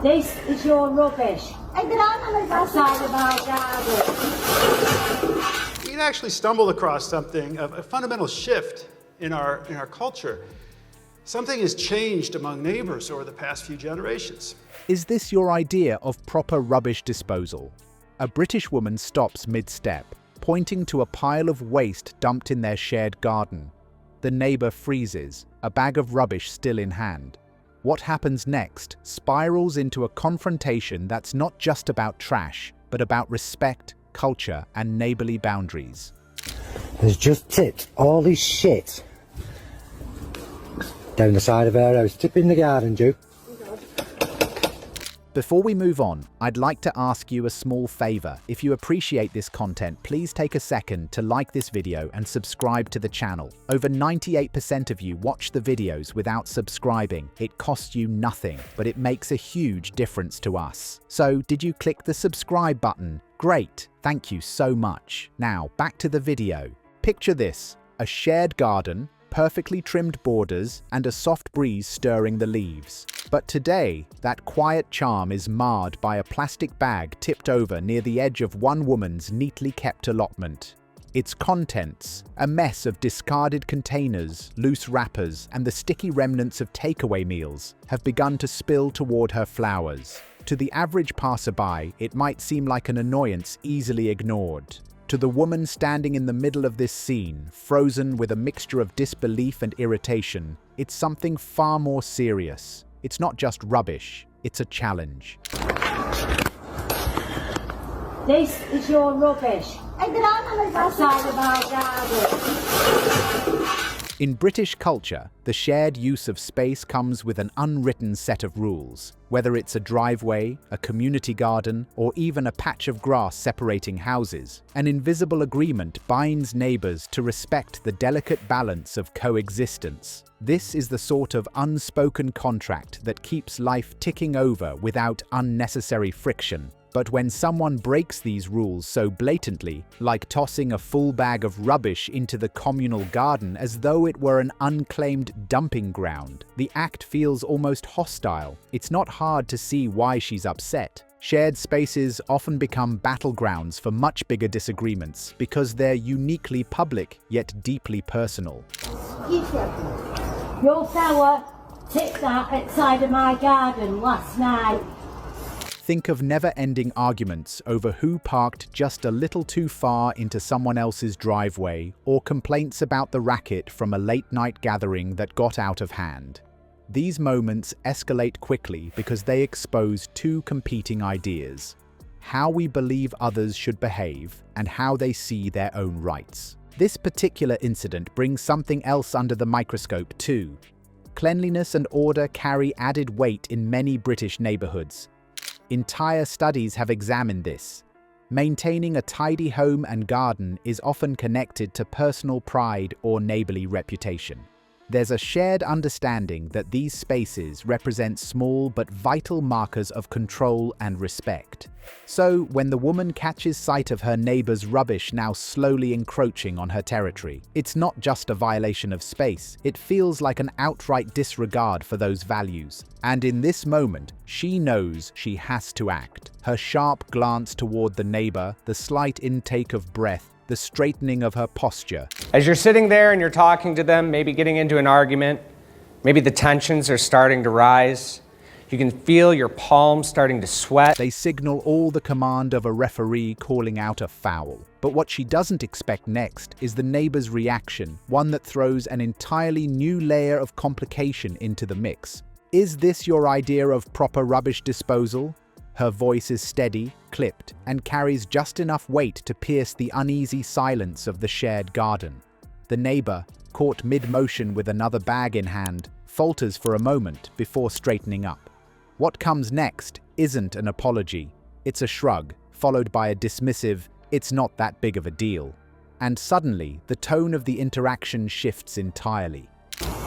This is your rubbish. Outside of our garden. We'd actually stumbled across something, a fundamental shift in our culture. Something has changed among neighbors over the past few generations. Is this your idea of proper rubbish disposal? A British woman stops mid-step, pointing to a pile of waste dumped in their shared garden. The neighbor freezes, a bag of rubbish still in hand. What happens next spirals into a confrontation that's not just about trash, but about respect, culture, and neighborly boundaries. There's just tipped all this shit down the side of our house. Tip in the garden, Joe. Before we move on, I'd like to ask you a small favor. If you appreciate this content, please take a second to like this video and subscribe to the channel. Over 98% of you watch the videos without subscribing. It costs you nothing, but it makes a huge difference to us. So, did you click the subscribe button? Great, thank you so much. Now, back to the video. Picture this, a shared garden, perfectly trimmed borders, and a soft breeze stirring the leaves. But today, that quiet charm is marred by a plastic bag tipped over near the edge of one woman's neatly kept allotment. Its contents, a mess of discarded containers, loose wrappers, and the sticky remnants of takeaway meals, have begun to spill toward her flowers. To the average passerby, it might seem like an annoyance easily ignored. To the woman standing in the middle of this scene, frozen with a mixture of disbelief and irritation, it's something far more serious. It's not just rubbish, it's a challenge. This is your rubbish. Outside of our garden. In British culture, the shared use of space comes with an unwritten set of rules. Whether it's a driveway, a community garden, or even a patch of grass separating houses, an invisible agreement binds neighbors to respect the delicate balance of coexistence. This is the sort of unspoken contract that keeps life ticking over without unnecessary friction. But when someone breaks these rules so blatantly, like tossing a full bag of rubbish into the communal garden as though it were an unclaimed dumping ground, the act feels almost hostile. It's not hard to see why she's upset. Shared spaces often become battlegrounds for much bigger disagreements because they're uniquely public yet deeply personal. Your fella tipped that outside of my garden last night. Think of never-ending arguments over who parked just a little too far into someone else's driveway, or complaints about the racket from a late-night gathering that got out of hand. These moments escalate quickly because they expose two competing ideas: how we believe others should behave and how they see their own rights. This particular incident brings something else under the microscope too. Cleanliness and order carry added weight in many British neighborhoods. Entire studies have examined this. Maintaining a tidy home and garden is often connected to personal pride or neighborly reputation. There's a shared understanding that these spaces represent small but vital markers of control and respect. So, when the woman catches sight of her neighbor's rubbish now slowly encroaching on her territory, it's not just a violation of space, it feels like an outright disregard for those values. And in this moment, she knows she has to act. Her sharp glance toward the neighbor, the slight intake of breath, the straightening of her posture. As you're sitting there and you're talking to them, maybe getting into an argument, maybe the tensions are starting to rise, you can feel your palms starting to sweat. They signal all the command of a referee calling out a foul. But what she doesn't expect next is the neighbor's reaction, one that throws an entirely new layer of complication into the mix. Is this your idea of proper rubbish disposal? Her voice is steady, clipped, and carries just enough weight to pierce the uneasy silence of the shared garden. The neighbor, caught mid-motion with another bag in hand, falters for a moment before straightening up. What comes next isn't an apology. It's a shrug, followed by a dismissive, "It's not that big of a deal." And suddenly, the tone of the interaction shifts entirely.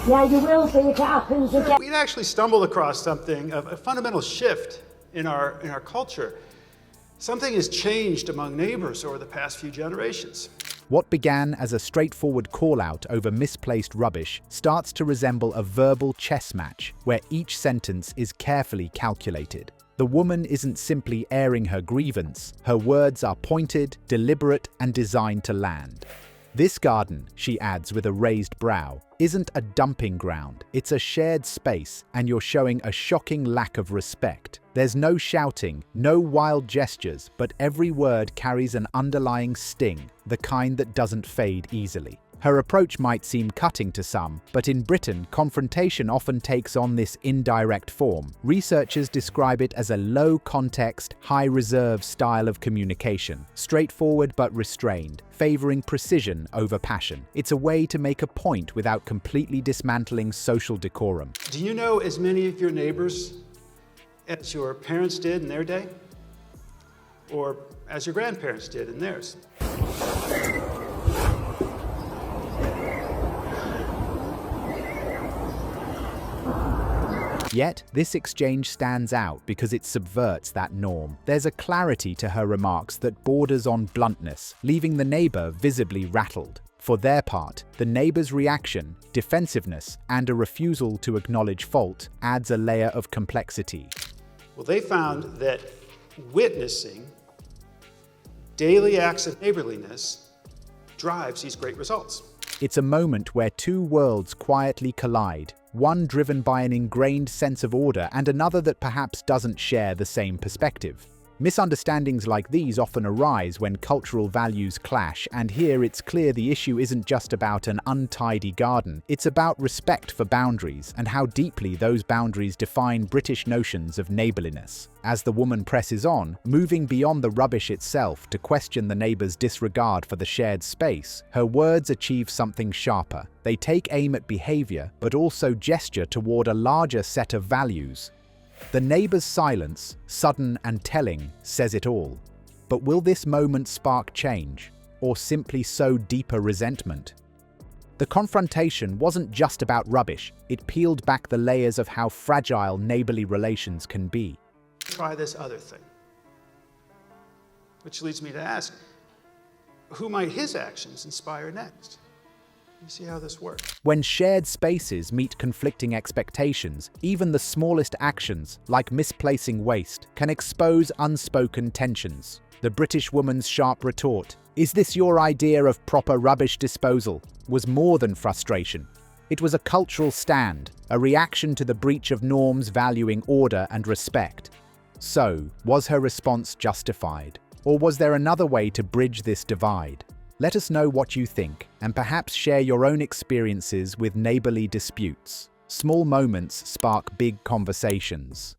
Yeah, you will be if it happens again. We'd actually stumbled across something, a fundamental shift in our culture. Something has changed among neighbors over the past few generations. What began as a straightforward call-out over misplaced rubbish starts to resemble a verbal chess match where each sentence is carefully calculated. The woman isn't simply airing her grievance. Her words are pointed, deliberate, and designed to land. This garden, she adds with a raised brow, isn't a dumping ground. It's a shared space, and you're showing a shocking lack of respect. There's no shouting, no wild gestures, but every word carries an underlying sting, the kind that doesn't fade easily. Her approach might seem cutting to some, but in Britain, confrontation often takes on this indirect form. Researchers describe it as a low-context, high-reserve style of communication, straightforward but restrained, favoring precision over passion. It's a way to make a point without completely dismantling social decorum. Do you know as many of your neighbors as your parents did in their day? Or as your grandparents did in theirs? Yet, this exchange stands out because it subverts that norm. There's a clarity to her remarks that borders on bluntness, leaving the neighbor visibly rattled. For their part, the neighbor's reaction, defensiveness, and a refusal to acknowledge fault adds a layer of complexity. Well, they found that witnessing daily acts of neighborliness drives these great results. It's a moment where two worlds quietly collide, one driven by an ingrained sense of order and another that perhaps doesn't share the same perspective. Misunderstandings like these often arise when cultural values clash, and here it's clear the issue isn't just about an untidy garden, it's about respect for boundaries and how deeply those boundaries define British notions of neighborliness. As the woman presses on, moving beyond the rubbish itself to question the neighbor's disregard for the shared space, her words achieve something sharper. They take aim at behavior, but also gesture toward a larger set of values. The neighbor's silence, sudden and telling, says it all. But will this moment spark change, or simply sow deeper resentment? The confrontation wasn't just about rubbish, it peeled back the layers of how fragile neighborly relations can be. Try this other thing. Which leads me to ask, who might his actions inspire next? You see how this works. When shared spaces meet conflicting expectations, even the smallest actions, like misplacing waste, can expose unspoken tensions. The British woman's sharp retort, "Is this your idea of proper rubbish disposal?" was more than frustration. It was a cultural stand, a reaction to the breach of norms valuing order and respect. So, was her response justified? Or was there another way to bridge this divide? Let us know what you think, and perhaps share your own experiences with neighborly disputes. Small moments spark big conversations.